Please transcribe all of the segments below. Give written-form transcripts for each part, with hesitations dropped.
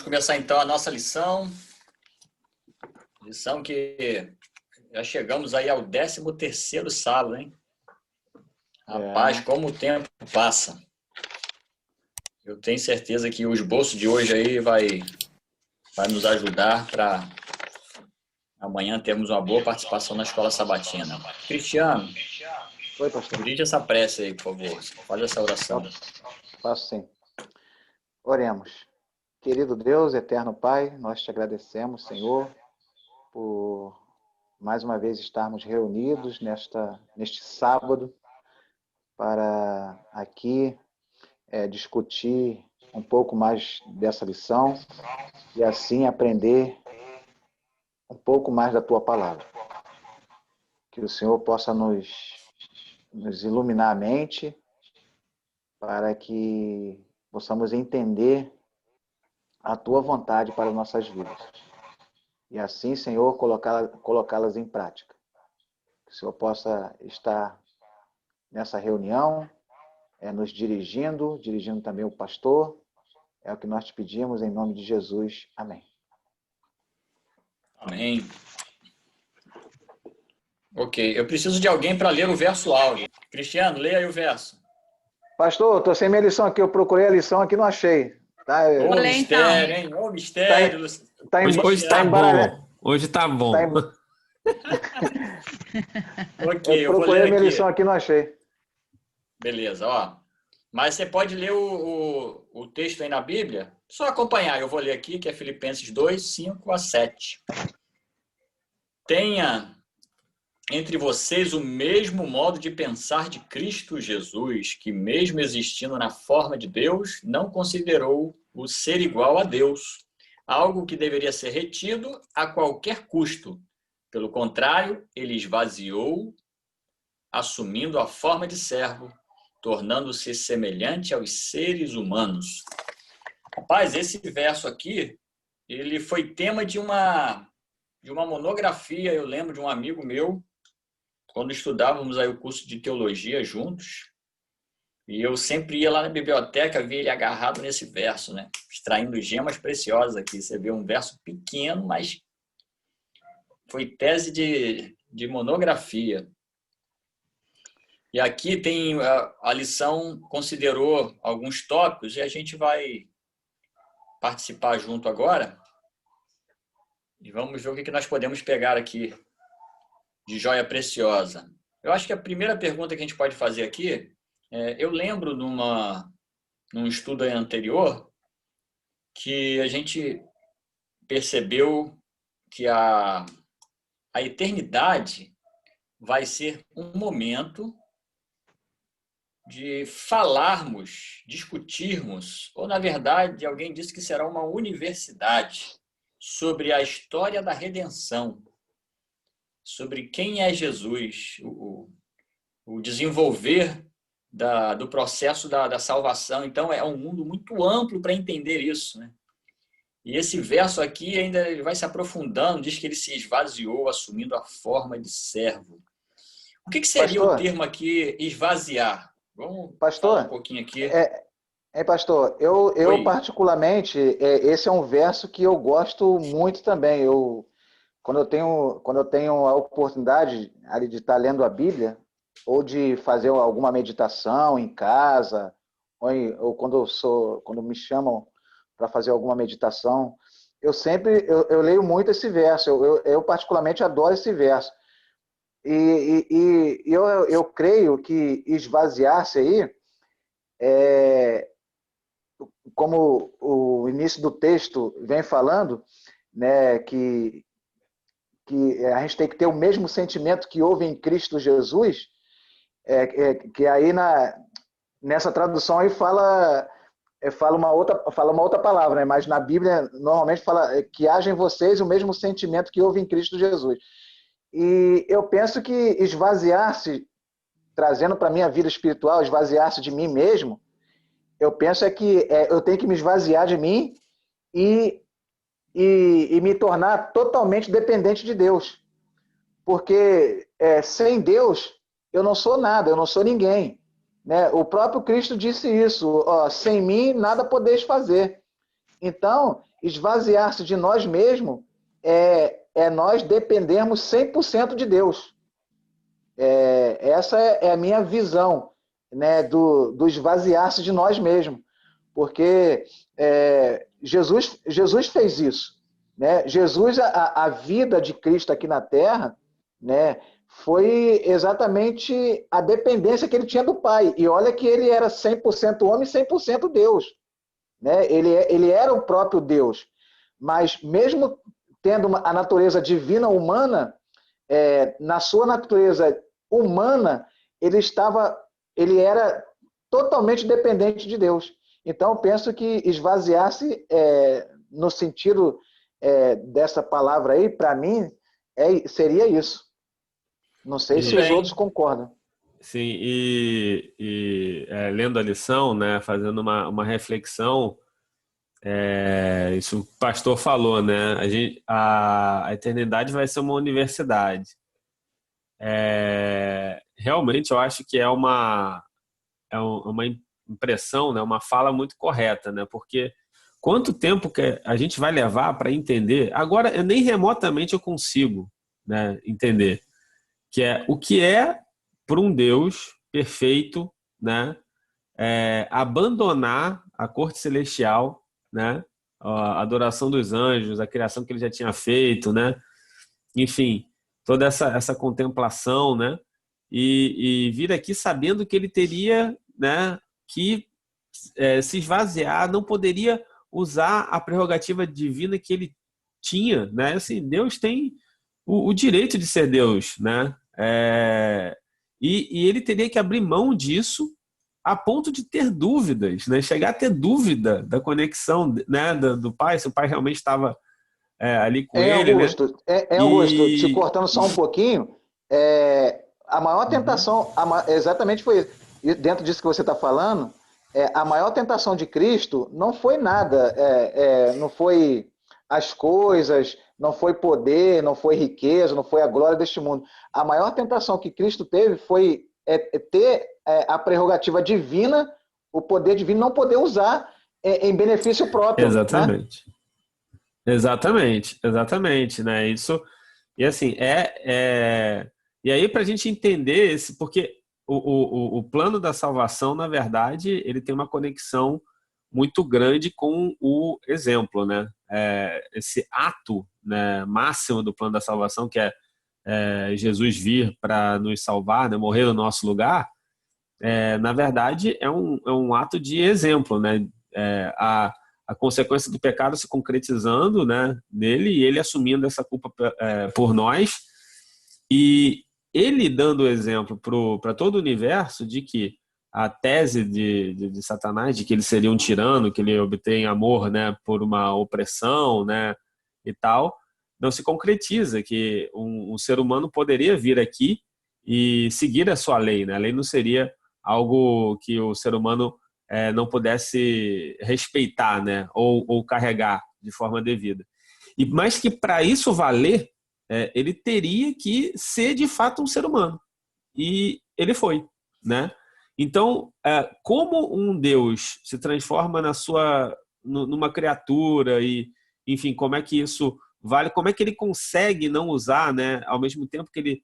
começar então a nossa lição. Lição que já chegamos aí ao 13º sábado, hein? Rapaz, como o tempo passa. Eu tenho certeza que o esboço de hoje aí vai nos ajudar para amanhã termos uma boa participação na escola sabatina. Cristiano, Oi, pastor. dirige essa prece aí, por favor. Faz essa oração. Faço sim. Oremos. Querido Deus, eterno Pai, nós te agradecemos, Senhor, por mais uma vez estarmos reunidos neste sábado para aqui discutir um pouco mais dessa lição e assim aprender um pouco mais da Tua palavra. Que o Senhor possa nos iluminar a mente para que possamos entender a Tua vontade para nossas vidas. E assim, Senhor, colocá-las em prática. Que o Senhor possa estar nessa reunião, nos dirigindo também o pastor. É o que nós te pedimos em nome de Jesus. Amém. Amém. Ok, eu preciso de alguém para ler o verso áudio. Cristiano, leia aí o verso. Pastor, estou sem minha lição aqui. Eu procurei a lição aqui e não achei. Tá, Ô, mistério, hein? Ô, mistério. Hoje tá bom. Hoje tá bom. Ok, eu vou procurei ler a minha aqui. lição aqui e não achei. Beleza, ó. Mas você pode ler o texto aí na Bíblia? Só acompanhar. Eu vou ler aqui, que é Filipenses 2, 5 a 7. Tenha entre vocês o mesmo modo de pensar de Cristo Jesus, que mesmo existindo na forma de Deus, não considerou o ser igual a Deus, algo que deveria ser retido a qualquer custo. Pelo contrário, ele esvaziou, assumindo a forma de servo, tornando-se semelhante aos seres humanos. Rapaz, esse verso aqui, ele foi tema de uma monografia, eu lembro de um amigo meu, quando estudávamos aí o curso de teologia juntos, e eu sempre ia lá na biblioteca, via ele agarrado nesse verso, né? Extraindo gemas preciosas aqui. Você vê um verso pequeno, mas foi tese de monografia. E aqui tem a lição, considerou alguns tópicos, e a gente vai participar junto agora. E vamos ver o que nós podemos pegar aqui de joia preciosa. Eu acho que a primeira pergunta que a gente pode fazer aqui, eu lembro num estudo anterior que a gente percebeu que a eternidade vai ser um momento de falarmos, discutirmos, ou na verdade alguém disse que será uma universidade sobre a história da redenção, sobre quem é Jesus, o desenvolver do processo da salvação. Então, é um mundo muito amplo para entender isso, né? E esse verso aqui ainda ele vai se aprofundando, diz que ele se esvaziou, assumindo a forma de servo. O que seria o termo aqui, esvaziar? Vamos falar um pouquinho aqui. Pastor, eu particularmente, esse é um verso que eu gosto muito também. Quando eu tenho a oportunidade de estar lendo a Bíblia, ou de fazer alguma meditação em casa, ou quando me chamam para fazer alguma meditação, eu leio muito esse verso. Eu particularmente adoro esse verso. E eu creio que esvaziar-se aí, como o início do texto vem falando, né, que a gente tem que ter o mesmo sentimento que houve em Cristo Jesus, que aí nessa tradução aí fala uma outra palavra, né? Mas na Bíblia normalmente fala que haja em vocês o mesmo sentimento que houve em Cristo Jesus. E eu penso que esvaziar-se, trazendo para a minha vida espiritual, esvaziar-se de mim mesmo, eu penso que eu tenho que me esvaziar de mim e me tornar totalmente dependente de Deus. Porque sem Deus, eu não sou nada, eu não sou ninguém. Né? O próprio Cristo disse isso, sem mim nada podeis fazer. Então, esvaziar-se de nós mesmos é nós dependermos 100% de Deus. Essa é a minha visão, né, do esvaziar-se de nós mesmos. Porque Jesus fez isso. Né? Jesus, a vida de Cristo aqui na Terra, né, foi exatamente a dependência que ele tinha do Pai. E olha que ele era 100% homem e 100% Deus. Né? Ele era o próprio Deus. Mas mesmo tendo a natureza divina humana, na sua natureza humana, ele era totalmente dependente de Deus. Então, penso que esvaziar-se, no sentido dessa palavra aí, para mim, seria isso. Não sei se os outros concordam. Sim, lendo a lição, né, fazendo uma reflexão, isso o pastor falou, né? A eternidade vai ser uma universidade. Realmente, eu acho que é uma impressão, né, uma fala muito correta, né? Porque quanto tempo que a gente vai levar para entender? Agora, nem remotamente eu consigo, né, entender o que é para um Deus perfeito, né, abandonar a corte celestial, né, a adoração dos anjos, a criação que ele já tinha feito, né, enfim, toda essa contemplação, né, e vir aqui sabendo que ele teria, né, que se esvaziar, não poderia usar a prerrogativa divina que ele tinha, né? Assim, Deus tem o direito de ser Deus, né? E ele teria que abrir mão disso a ponto de ter dúvidas, né? Chegar a ter dúvida da conexão, né, do Pai, se o Pai realmente estava ali com ele, Augusto, né? Augusto, te cortando só um pouquinho, a maior tentação, exatamente foi dentro disso que você está falando, a maior tentação de Cristo não foi nada, não foi as coisas, não foi poder, não foi riqueza, não foi a glória deste mundo. A maior tentação que Cristo teve foi ter a prerrogativa divina, o poder divino, não poder usar em benefício próprio. Exatamente. Né? Exatamente, né? Isso, e assim, e aí para a gente entender porque o plano da salvação, na verdade, ele tem uma conexão muito grande com o exemplo, né? Esse ato, né, máximo do plano da salvação, que é Jesus vir para nos salvar, né, morrer no nosso lugar, na verdade, é um ato de exemplo, né? A consequência do pecado se concretizando, né, nele, e ele assumindo essa culpa por nós, e ele dando o exemplo para todo o universo de que a tese de Satanás, de que ele seria um tirano, que ele obtém amor, né, por uma opressão, né, e tal, não se concretiza, que um ser humano poderia vir aqui e seguir a sua lei, né? A lei não seria algo que o ser humano não pudesse respeitar, né, ou carregar de forma devida. Mas que para isso valer, ele teria que ser de fato um ser humano. E ele foi, né? Então, como um Deus se transforma numa criatura e, enfim, como é que isso vale? Como é que ele consegue não usar, né, ao mesmo tempo que ele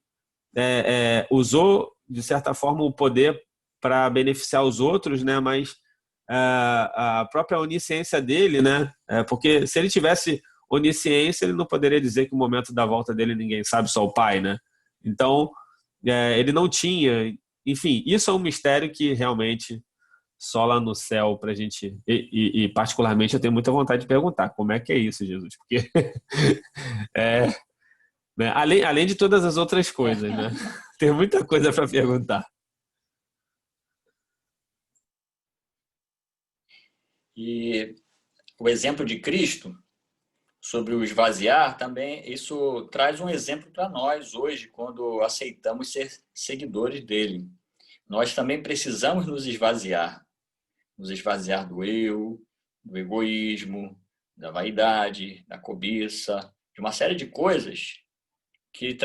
usou, de certa forma, o poder para beneficiar os outros, né? Mas a própria onisciência dele, né? Porque se ele tivesse onisciência, ele não poderia dizer que o momento da volta dele ninguém sabe, só o Pai, né? Então, ele não tinha... Enfim, isso é um mistério que realmente só lá no céu pra gente... E particularmente eu tenho muita vontade de perguntar como é que é isso, Jesus? Porque né? Além de todas as outras coisas, né? Tem muita coisa para perguntar. E o exemplo de Cristo sobre o esvaziar também, isso traz um exemplo para nós hoje, quando aceitamos ser seguidores dele. Nós também precisamos nos esvaziar do eu, do egoísmo, da vaidade, da cobiça, de uma série de coisas que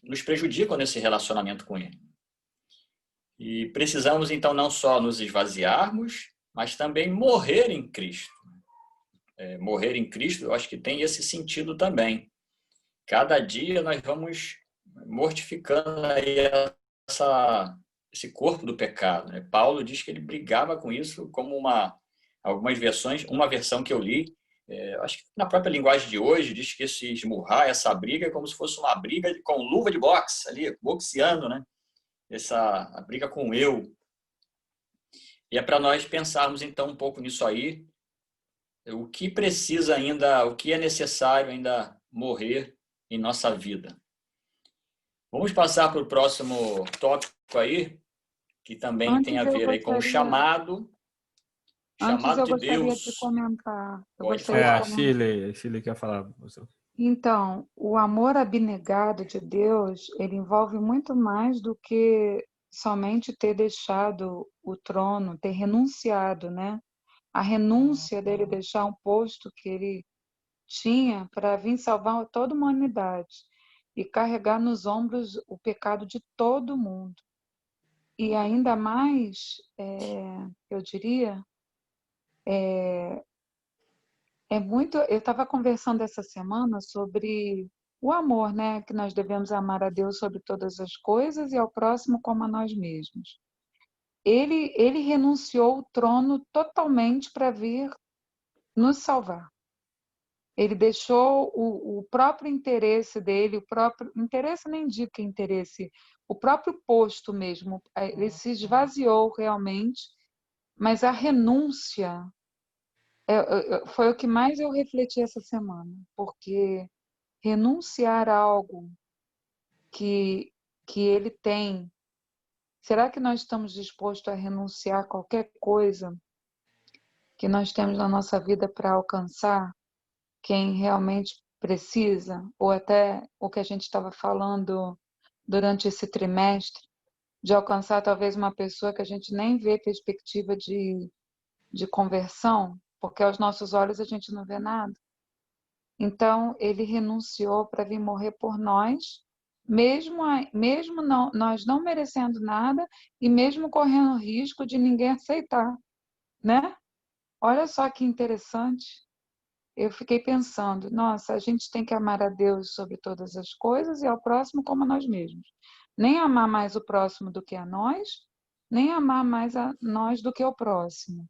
nos prejudicam nesse relacionamento com ele. E precisamos, então, não só nos esvaziarmos, mas também morrer em Cristo. morrer em Cristo, eu acho que tem esse sentido também. Cada dia nós vamos mortificando aí esse corpo do pecado, né? Paulo diz que ele brigava com isso, como algumas versões, uma versão que eu li, acho que na própria linguagem de hoje, diz que esse esmurrar, essa briga, é como se fosse uma briga com luva de boxe, ali, boxeando, né? A briga com o eu. E é para nós pensarmos, então, um pouco nisso aí, o que precisa ainda, o que é necessário ainda morrer em nossa vida. Vamos passar para o próximo tópico aí, que também tem a ver aí com o chamado Antes eu de gostaria Deus. de comentar. Pode falar. A Shirley quer falar. Então, o amor abnegado de Deus, ele envolve muito mais do que somente ter deixado o trono, ter renunciado, né? A renúncia dele deixar um posto que ele tinha para vir salvar toda a humanidade e carregar nos ombros o pecado de todo mundo. E ainda mais, eu diria, eu estava conversando essa semana sobre o amor, né? Que nós devemos amar a Deus sobre todas as coisas e ao próximo como a nós mesmos. Ele renunciou o trono totalmente para vir nos salvar. Ele deixou o próprio interesse dele, o próprio interesse nem indica interesse, o próprio posto mesmo. Ele se esvaziou realmente, mas a renúncia foi o que mais eu refleti essa semana, porque renunciar a algo que ele tem, será que nós estamos dispostos a renunciar a qualquer coisa que nós temos na nossa vida para alcançar quem realmente precisa? Ou até o que a gente estava falando durante esse trimestre, de alcançar talvez uma pessoa que a gente nem vê perspectiva de conversão, porque aos nossos olhos a gente não vê nada. Então, ele renunciou para vir morrer por nós, mesmo nós não merecendo nada e mesmo correndo risco de ninguém aceitar, né? Olha só que interessante. Eu fiquei pensando, nossa, a gente tem que amar a Deus sobre todas as coisas e ao próximo como a nós mesmos. Nem amar mais o próximo do que a nós, nem amar mais a nós do que o próximo.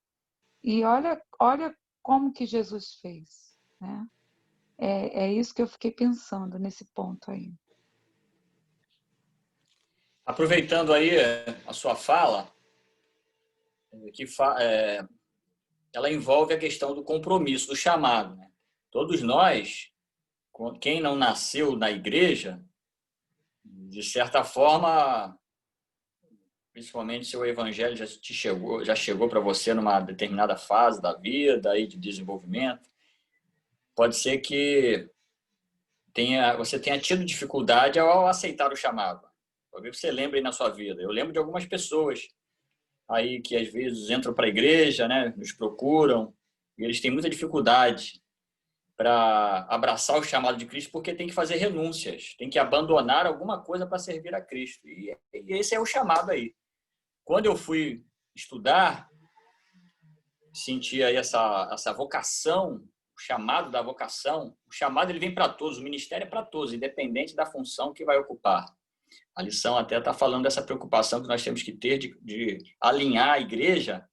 E olha como que Jesus fez, né? É isso que eu fiquei pensando nesse ponto aí. Aproveitando aí a sua fala, ela envolve a questão do compromisso, do chamado, né? Todos nós, quem não nasceu na igreja, de certa forma, principalmente se o evangelho já chegou para você numa determinada fase da vida aí de desenvolvimento, pode ser que você tenha tido dificuldade ao aceitar o chamado. Talvez você lembre aí na sua vida. Eu lembro de algumas pessoas aí que às vezes entram para a igreja, né, nos procuram, e eles têm muita dificuldade para abraçar o chamado de Cristo porque tem que fazer renúncias, tem que abandonar alguma coisa para servir a Cristo. E esse é o chamado aí. Quando eu fui estudar, senti aí essa vocação, o chamado da vocação. O chamado ele vem para todos, o ministério é para todos, independente da função que vai ocupar. A lição até está falando dessa preocupação que nós temos que ter de alinhar a igreja,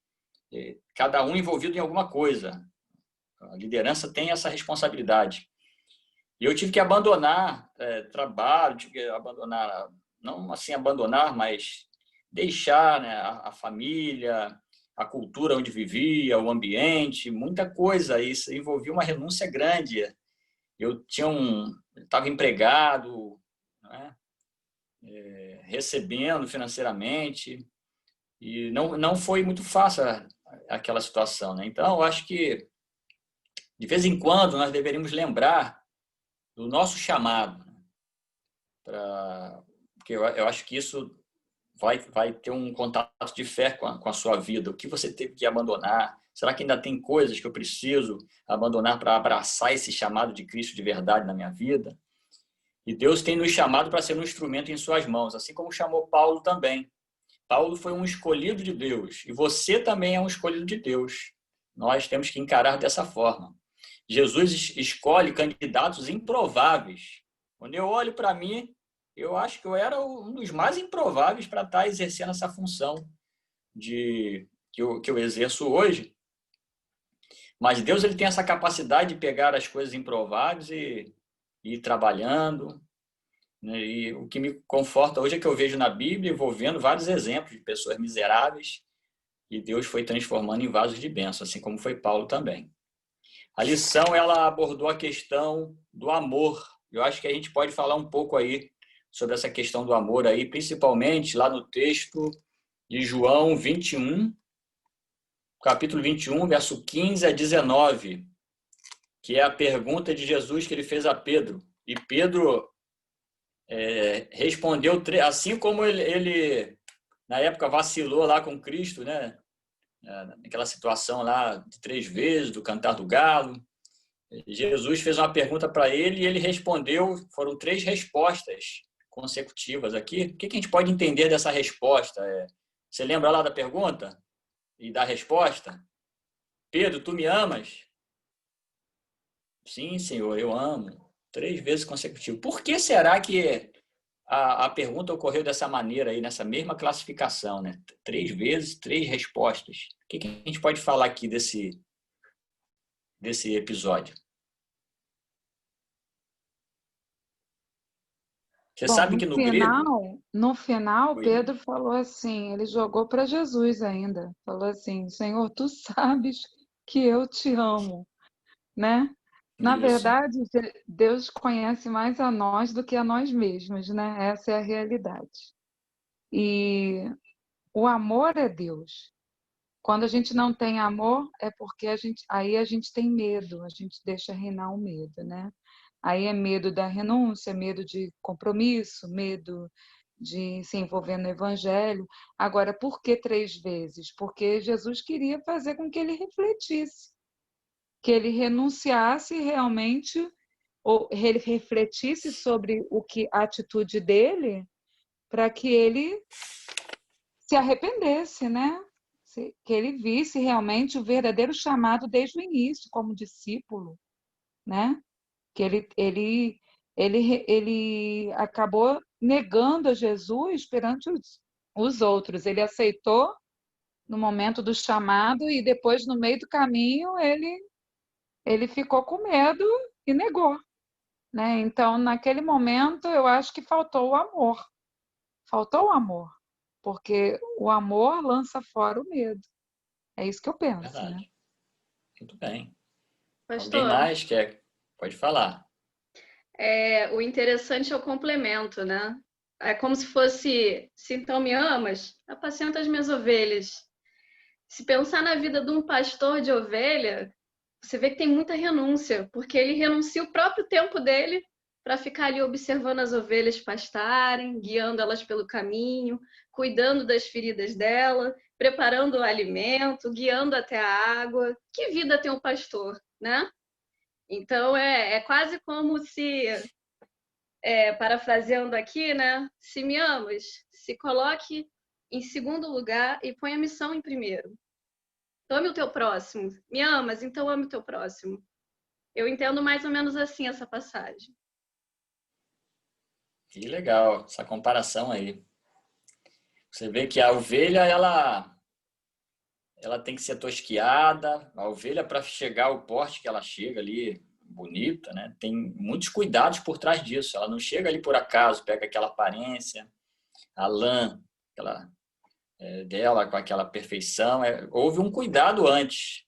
cada um envolvido em alguma coisa. A liderança tem essa responsabilidade. E eu tive que abandonar trabalho, tive que abandonar, não assim abandonar, mas deixar, né, a família, a cultura onde vivia, o ambiente, muita coisa. Isso envolvia uma renúncia grande. Eu estava empregado, né, recebendo financeiramente, e não foi muito fácil aquela situação, né? Então, eu acho que, de vez em quando, nós deveríamos lembrar do nosso chamado, porque eu acho que isso vai ter um contato de fé com a sua vida. O que você teve que abandonar? Será que ainda tem coisas que eu preciso abandonar para abraçar esse chamado de Cristo de verdade na minha vida? E Deus tem nos chamado para ser um instrumento em suas mãos, assim como chamou Paulo também. Paulo foi um escolhido de Deus e você também é um escolhido de Deus. Nós temos que encarar dessa forma. Jesus escolhe candidatos improváveis. Quando eu olho para mim, eu acho que eu era um dos mais improváveis para estar exercendo essa função que eu exerço hoje. Mas Deus, ele tem essa capacidade de pegar as coisas improváveis e ir trabalhando, né? E o que me conforta hoje é que eu vejo na Bíblia e vou vendo vários exemplos de pessoas miseráveis e Deus foi transformando em vasos de bênção, assim como foi Paulo também. A lição, ela abordou a questão do amor. Eu acho que a gente pode falar um pouco aí sobre essa questão do amor aí, principalmente lá no texto de João 21, capítulo 21, verso 15 a 19, que é a pergunta de Jesus que ele fez a Pedro. E Pedro respondeu, assim como ele na época vacilou lá com Cristo, né? Naquela situação lá de 3 vezes, do cantar do galo. Jesus fez uma pergunta para ele e ele respondeu, foram 3 respostas consecutivas aqui. O que a gente pode entender dessa resposta? Você lembra lá da pergunta e da resposta? Pedro, tu me amas? Sim, Senhor, eu amo. 3 vezes consecutivo. Por que será que a pergunta ocorreu dessa maneira aí, nessa mesma classificação, né? 3 vezes, 3 respostas. O que a gente pode falar aqui desse episódio? Você sabe que no grego... No final, Pedro falou assim, ele jogou para Jesus ainda. Falou assim, Senhor, tu sabes que eu te amo, né? Na verdade, Deus conhece mais a nós do que a nós mesmos, né? Essa é a realidade. E o amor é Deus. Quando a gente não tem amor, é porque aí a gente tem medo, a gente deixa reinar o medo, né? Aí é medo da renúncia, medo de compromisso, medo de se envolver no evangelho. Agora, por que 3 vezes? Porque Jesus queria fazer com que ele refletisse, que ele renunciasse realmente, ou ele refletisse sobre a atitude dele, para que ele se arrependesse, né? Que ele visse realmente o verdadeiro chamado desde o início, como discípulo, né? Que ele acabou negando a Jesus perante os outros. Ele aceitou no momento do chamado e depois, no meio do caminho, ele ficou com medo e negou, né? Então, naquele momento, eu acho que faltou o amor. Faltou o amor, porque o amor lança fora o medo. É isso que eu penso, Verdade. né? Muito bem. Pastor, alguém mais quer? Pode falar. O interessante é o complemento, né? É como se fosse, se então me amas, apacenta as minhas ovelhas. Se pensar na vida de um pastor de ovelha, você vê que tem muita renúncia, porque ele renuncia o próprio tempo dele para ficar ali observando as ovelhas pastarem, guiando elas pelo caminho, cuidando das feridas dela, preparando o alimento, guiando até a água. Que vida tem um pastor, né? Então, é quase como se, parafraseando aqui, né? Se me amas, se coloque em segundo lugar e põe a missão em primeiro. Ame o teu próximo. Me amas, então ame o teu próximo. Eu entendo mais ou menos assim essa passagem. Que legal, essa comparação aí. Você vê que a ovelha, ela tem que ser tosquiada. A ovelha, para chegar ao porte que ela chega ali, bonita, né? Tem muitos cuidados por trás disso. Ela não chega ali por acaso, pega aquela aparência, a lã dela com aquela perfeição. Houve um cuidado antes.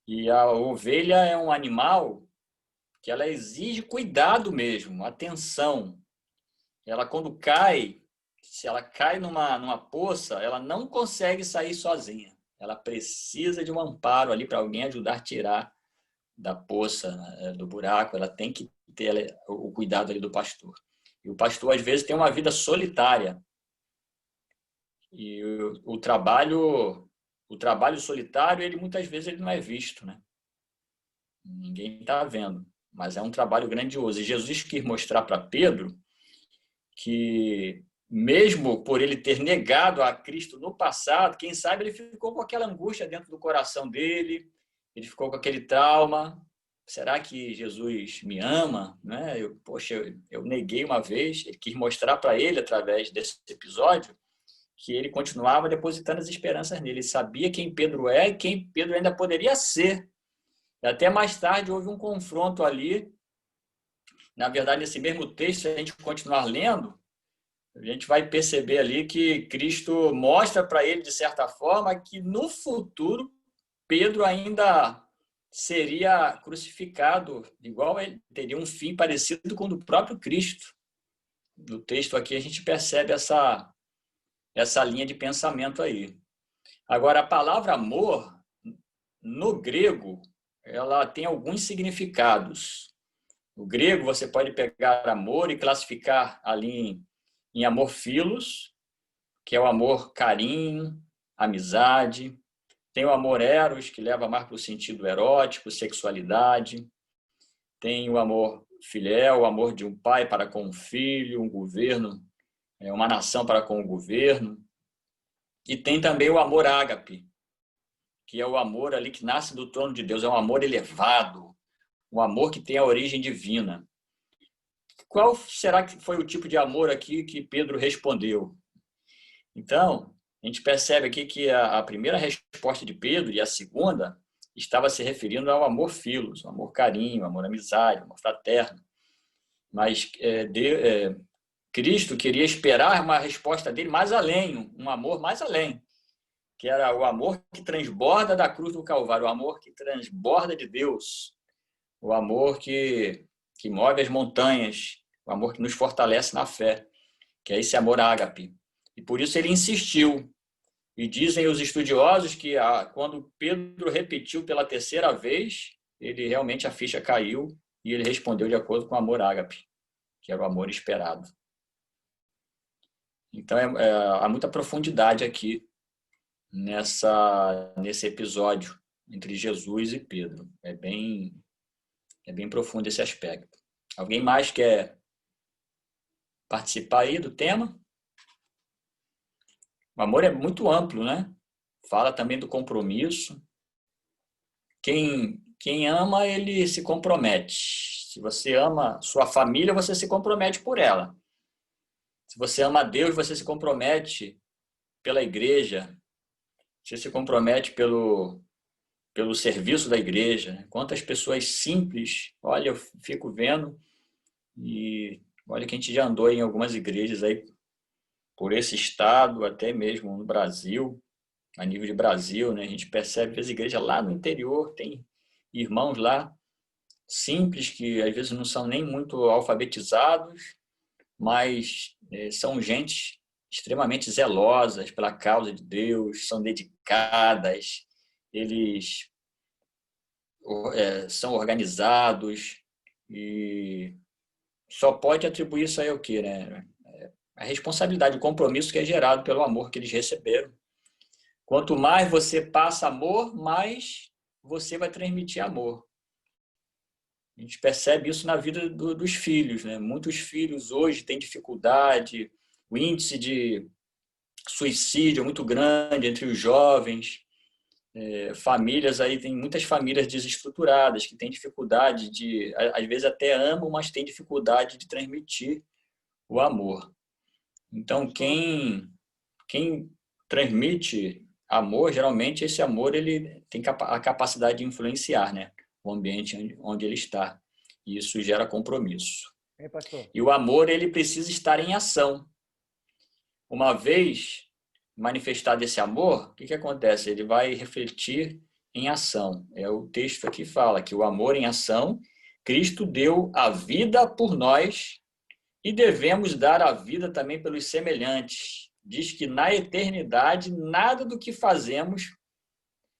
E a ovelha é um animal que ela exige cuidado mesmo, atenção. Ela, quando cai, se ela cai numa poça, ela não consegue sair sozinha. Ela precisa de um amparo ali para alguém ajudar a tirar da poça, do buraco. Ela tem que ter o cuidado ali do pastor. E o pastor, às vezes, tem uma vida solitária. E o trabalho solitário, ele muitas vezes ele não é visto, né? Ninguém está vendo. Mas é um trabalho grandioso. E Jesus quis mostrar para Pedro que, mesmo por ele ter negado a Cristo no passado, quem sabe ele ficou com aquela angústia dentro do coração dele, ele ficou com aquele trauma, será que Jesus me ama? Né? Eu neguei uma vez, ele quis mostrar para ele, através desse episódio, que ele continuava depositando as esperanças nele. Ele sabia quem Pedro é e quem Pedro ainda poderia ser. E até mais tarde houve um confronto ali. Na verdade, esse mesmo texto, se a gente continuar lendo, a gente vai perceber ali que Cristo mostra para ele, de certa forma, que no futuro Pedro ainda seria crucificado, igual ele teria um fim parecido com o do próprio Cristo. No texto aqui a gente percebe essa linha de pensamento aí. Agora, a palavra amor, no grego, ela tem alguns significados. No grego, você pode pegar amor e classificar ali em amor philos, que é o amor carinho, amizade. Tem o amor eros, que leva mais para o sentido erótico, sexualidade. Tem o amor filial, o amor de um pai para com um filho, um governo, uma nação para com o governo. E tem também o amor ágape, que é o amor ali que nasce do trono de Deus, é um amor elevado, um amor que tem a origem divina. Qual será que foi o tipo de amor aqui que Pedro respondeu? Então, a gente percebe aqui que a primeira resposta de Pedro e a segunda estava se referindo ao amor filos, o amor carinho, o amor amizade, o amor fraterno. Mas Cristo queria esperar uma resposta dele mais além, um amor mais além, que era o amor que transborda da cruz do Calvário, o amor que transborda de Deus, o amor que move as montanhas, o amor que nos fortalece na fé, que é esse amor ágape. E por isso ele insistiu. E dizem os estudiosos que quando Pedro repetiu pela terceira vez, ele realmente a ficha caiu e ele respondeu de acordo com o amor ágape, que era o amor esperado. Então há muita profundidade aqui nesse episódio entre Jesus e Pedro. É bem profundo esse aspecto. Alguém mais quer participar aí do tema? O amor é muito amplo, né? Fala também do compromisso. Quem ama, ele se compromete. Se você ama sua família, você se compromete por ela. Se você ama a Deus, você se compromete pela igreja. Você se compromete pelo serviço da igreja. Quantas pessoas simples, olha, eu fico vendo, e olha que a gente já andou em algumas igrejas aí por esse estado, até mesmo no Brasil, a nível de Brasil, né? A gente percebe que as igrejas lá no interior tem irmãos lá simples que às vezes não são nem muito alfabetizados, mas são gente extremamente zelosas pela causa de Deus, são dedicadas, eles são organizados e só pode atribuir isso aí ao quê, né? A responsabilidade, o compromisso que é gerado pelo amor que eles receberam. Quanto mais você passa amor, mais você vai transmitir amor. A gente percebe isso na vida dos filhos, né? Muitos filhos hoje têm dificuldade, o índice de suicídio é muito grande entre os jovens. Famílias aí, tem muitas famílias desestruturadas que têm dificuldade às vezes até amam, mas têm dificuldade de transmitir o amor. Então, quem transmite amor, geralmente esse amor ele tem a capacidade de influenciar, né, o ambiente onde ele está. E isso gera compromisso. E o amor ele precisa estar em ação. Uma vez manifestado esse amor, o que acontece? Ele vai refletir em ação. É o texto aqui fala que o amor em ação, Cristo deu a vida por nós e devemos dar a vida também pelos semelhantes. Diz que na eternidade nada do que fazemos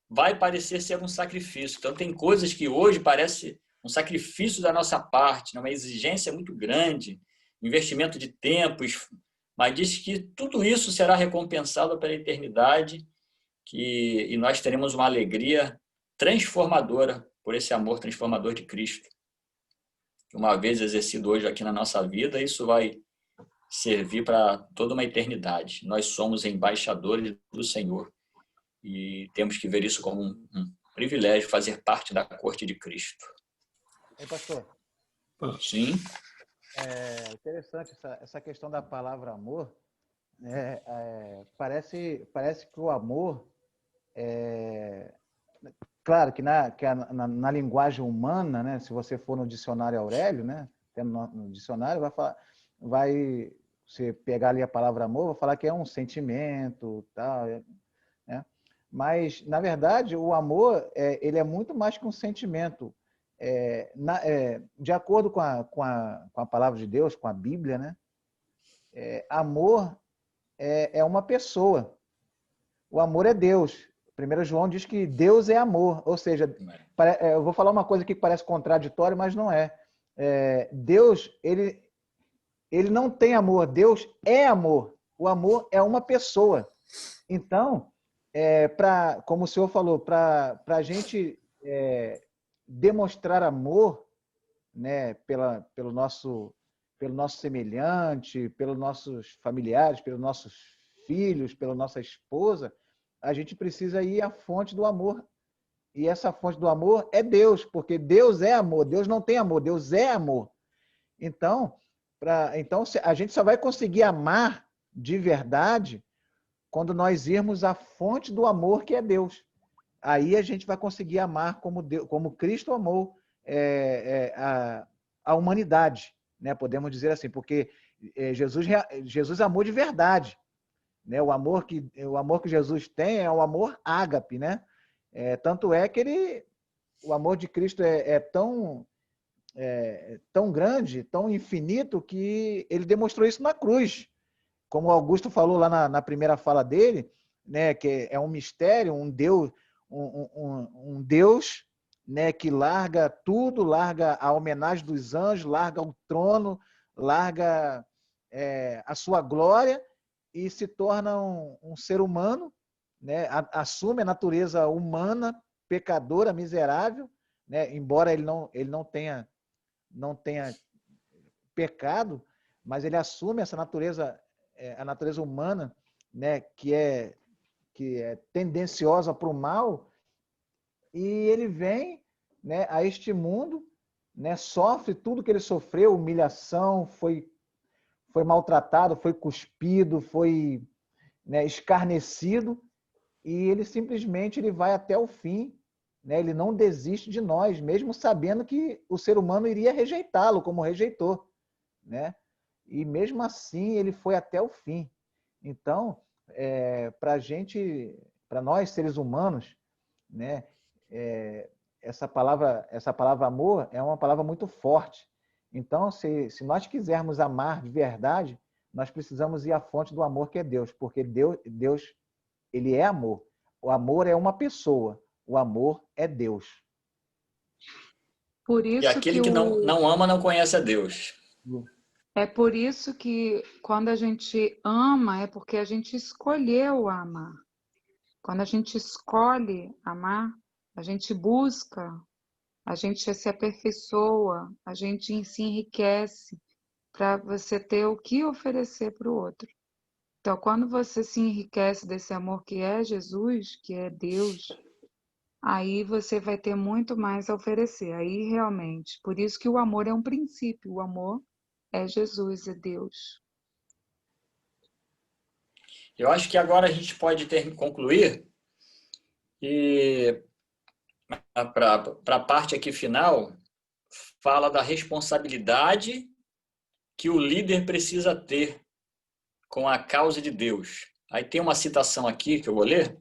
vai parecer ser um sacrifício. Então tem coisas que hoje parece um sacrifício da nossa parte, uma exigência muito grande, investimento de tempo, mas diz que tudo isso será recompensado pela eternidade e nós teremos uma alegria transformadora por esse amor transformador de Cristo. Uma vez exercido hoje aqui na nossa vida, isso vai servir para toda uma eternidade. Nós somos embaixadores do Senhor e temos que ver isso como um privilégio, fazer parte da corte de Cristo. pastor. Sim. É interessante essa questão da palavra amor. Parece que o amor claro que na linguagem humana, né, se você for no dicionário Aurélio, né, no dicionário você pegar ali a palavra amor, vai falar que é um sentimento, tal, né? Mas na verdade o amor ele é muito mais que um sentimento. De acordo com a palavra de Deus, com a Bíblia, né, amor é uma pessoa. O amor é Deus. 1 João diz que Deus é amor, ou seja, eu vou falar uma coisa aqui que parece contraditório, mas não é. Deus, ele não tem amor, Deus é amor. O amor é uma pessoa. Então, como o senhor falou, para a gente demonstrar amor, né, pelo nosso semelhante, pelos nossos familiares, pelos nossos filhos, pela nossa esposa, a gente precisa ir à fonte do amor. E essa fonte do amor é Deus, porque Deus é amor. Deus não tem amor, Deus é amor. Então, a gente só vai conseguir amar de verdade quando nós irmos à fonte do amor, que é Deus. Aí a gente vai conseguir amar como Cristo amou a humanidade, né? Podemos dizer assim, porque Jesus amou de verdade. Né? O amor que Jesus tem é o amor ágape, né? Tanto é que o amor de Cristo é tão grande, tão infinito, que ele demonstrou isso na cruz. Como o Augusto falou lá na primeira fala dele, né, que é um mistério, um Deus, um Deus, né, que larga tudo, larga a homenagem dos anjos, larga o trono, larga a sua glória e se torna um ser humano, né, assume a natureza humana, pecadora, miserável, né, embora ele não tenha pecado, mas ele assume essa natureza, a natureza humana, né, que é tendenciosa para o mal, e ele vem, né, a este mundo, né, sofre tudo que ele sofreu, humilhação, foi maltratado, foi cuspido, foi, né, escarnecido, e ele simplesmente vai até o fim, né? Ele não desiste de nós, mesmo sabendo que o ser humano iria rejeitá-lo, como rejeitou, né? E mesmo assim ele foi até o fim. Então, para nós seres humanos, né, essa palavra amor é uma palavra muito forte. Então, se nós quisermos amar de verdade, nós precisamos ir à fonte do amor, que é Deus, porque Deus ele é amor. O amor é uma pessoa. O amor é Deus. Por E isso aquele que não ama não conhece a Deus. É por isso que quando a gente ama, é porque a gente escolheu amar. Quando a gente escolhe amar, a gente busca, a gente se aperfeiçoa, a gente se enriquece para você ter o que oferecer para o outro. Então, quando você se enriquece desse amor que é Jesus, que é Deus, aí você vai ter muito mais a oferecer. Aí realmente, por isso que o amor é um princípio, o amor é Jesus, é Deus. Eu acho que agora a gente pode concluir e para a parte aqui final, fala da responsabilidade que o líder precisa ter com a causa de Deus. Aí tem uma citação aqui que eu vou ler.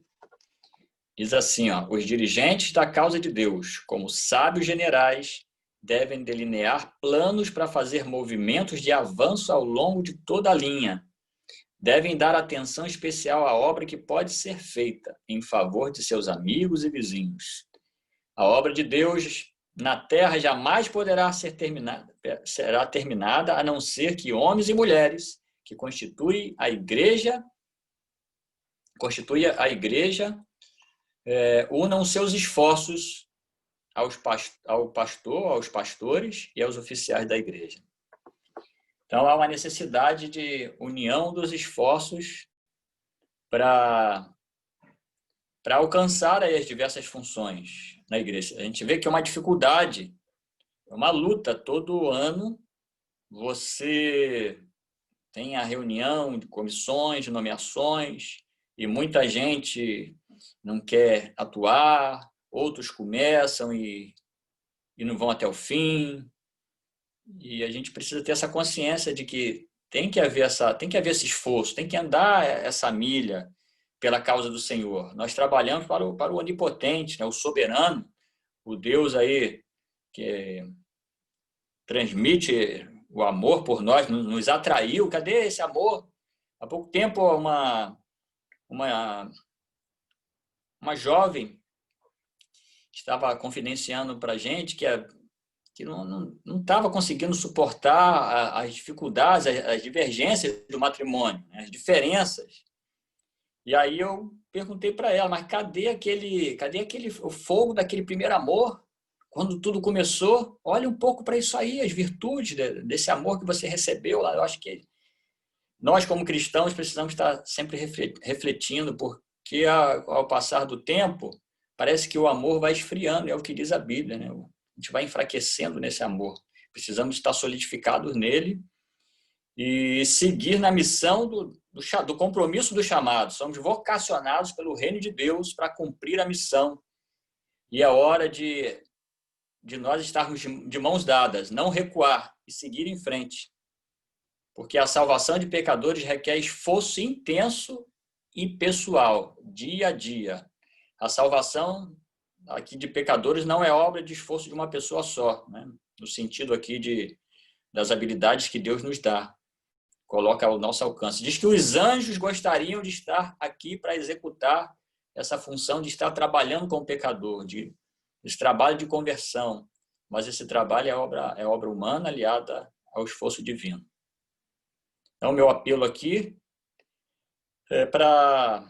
Diz assim, ó, os dirigentes da causa de Deus, como sábios generais, devem delinear planos para fazer movimentos de avanço ao longo de toda a linha. Devem dar atenção especial à obra que pode ser feita em favor de seus amigos e vizinhos. A obra de Deus na terra jamais será terminada, a não ser que homens e mulheres que constituem a igreja unam seus esforços ao pastor, aos pastores e aos oficiais da igreja. Então, há uma necessidade de união dos esforços para alcançar as diversas funções na igreja. A gente vê que é uma dificuldade É uma luta. Todo ano você tem a reunião de comissões, de nomeações, e muita gente não quer atuar, outros começam e não vão até o fim. E a gente precisa ter essa consciência de que tem que haver esse esforço, tem que andar essa milha pela causa do Senhor. Nós trabalhamos para o onipotente, né? O soberano, o Deus aí que transmite o amor por nós, nos atraiu. Cadê esse amor? Há pouco tempo, uma jovem estava confidenciando para a gente que não estava conseguindo suportar as dificuldades, as divergências do matrimônio, né? As diferenças. E aí eu perguntei para ela, mas cadê o fogo daquele primeiro amor? Quando tudo começou, olha um pouco para isso aí, as virtudes desse amor que você recebeu lá. Eu acho que nós, como cristãos, precisamos estar sempre refletindo, porque ao passar do tempo, parece que o amor vai esfriando, é o que diz a Bíblia, né? A gente vai enfraquecendo nesse amor. Precisamos estar solidificados nele e seguir na missão do compromisso do chamado. Somos vocacionados pelo reino de Deus para cumprir a missão. E é hora de nós estarmos de mãos dadas, não recuar e seguir em frente. Porque a salvação de pecadores requer esforço intenso e pessoal, dia a dia. A salvação aqui de pecadores não é obra de esforço de uma pessoa só, né? No sentido aqui das habilidades que Deus nos dá, coloca ao nosso alcance. Diz que os anjos gostariam de estar aqui para executar essa função de estar trabalhando com o pecador, esse trabalho de conversão, mas esse trabalho é obra humana aliada ao esforço divino. Então, meu apelo aqui é para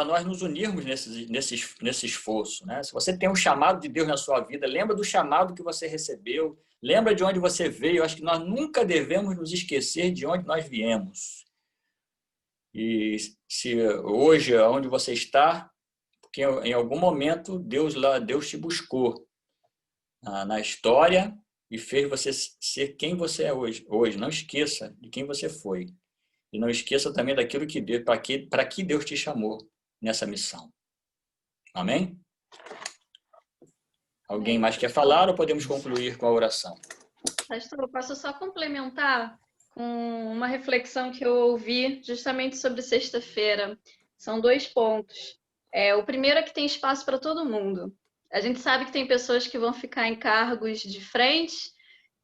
nós nos unirmos nesse esforço, né? Se você tem um chamado de Deus na sua vida, lembra do chamado que você recebeu, lembra de onde você veio. Eu acho que nós nunca devemos nos esquecer de onde nós viemos. E se hoje, onde você está, porque em algum momento Deus te buscou na história e fez você ser quem você é hoje. Não esqueça de quem você foi. E não esqueça também daquilo que Deus, para que Deus te chamou nessa missão. Amém? Alguém mais quer falar ou podemos concluir com a oração? Pastor, eu posso só complementar com uma reflexão que eu ouvi justamente sobre sexta-feira. São 2 pontos. O primeiro é que tem espaço para todo mundo. A gente sabe que tem pessoas que vão ficar em cargos de frente,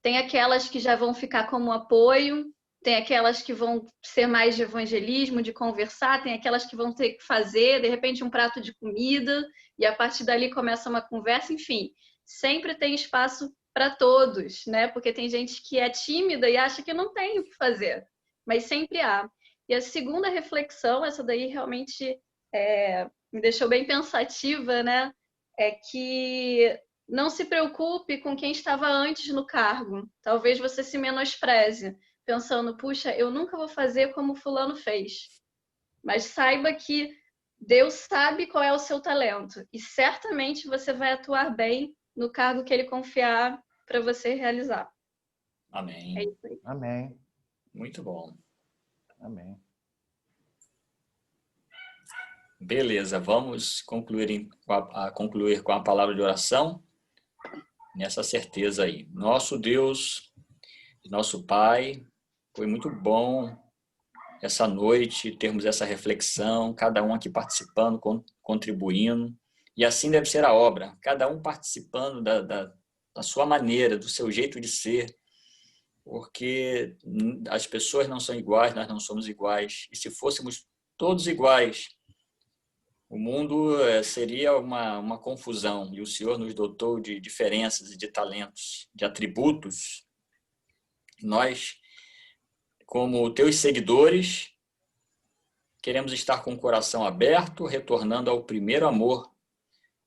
tem aquelas que já vão ficar como apoio, tem aquelas que vão ser mais de evangelismo, de conversar, tem aquelas que vão ter que fazer, de repente, um prato de comida, e a partir dali começa uma conversa, enfim. Sempre tem espaço para todos, né? Porque tem gente que é tímida e acha que não tem o que fazer, mas sempre há. E a segunda reflexão, essa daí realmente me deixou bem pensativa, né? É que não se preocupe com quem estava antes no cargo. Talvez você se menospreze, pensando, puxa, eu nunca vou fazer como fulano fez. Mas saiba que Deus sabe qual é o seu talento e certamente você vai atuar bem no cargo que Ele confiar para você realizar. Amém. É isso aí. Amém. Muito bom. Amém. Beleza, vamos concluir com a palavra de oração, nessa certeza aí. Nosso Deus, nosso Pai, foi muito bom essa noite termos essa reflexão, cada um aqui participando, contribuindo, e assim deve ser a obra, cada um participando da sua maneira, do seu jeito de ser, porque as pessoas não são iguais, nós não somos iguais, e se fôssemos todos iguais, o mundo seria uma confusão, e o Senhor nos dotou de diferenças e de talentos, de atributos. Nós, como teus seguidores, queremos estar com o coração aberto, retornando ao primeiro amor,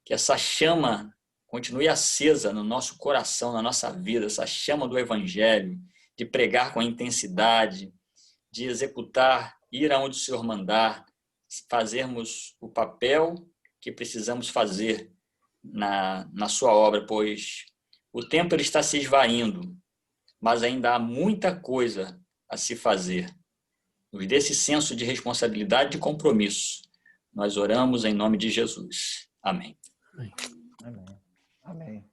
que essa chama continue acesa no nosso coração, na nossa vida, essa chama do Evangelho, de pregar com intensidade, de executar, ir aonde o Senhor mandar, fazermos o papel que precisamos fazer na sua obra, pois O tempo ele está se esvaindo, mas ainda há muita coisa a se fazer. Nos dê esse senso de responsabilidade e de compromisso. Nós oramos em nome de Jesus. Amém. Amém. Amém.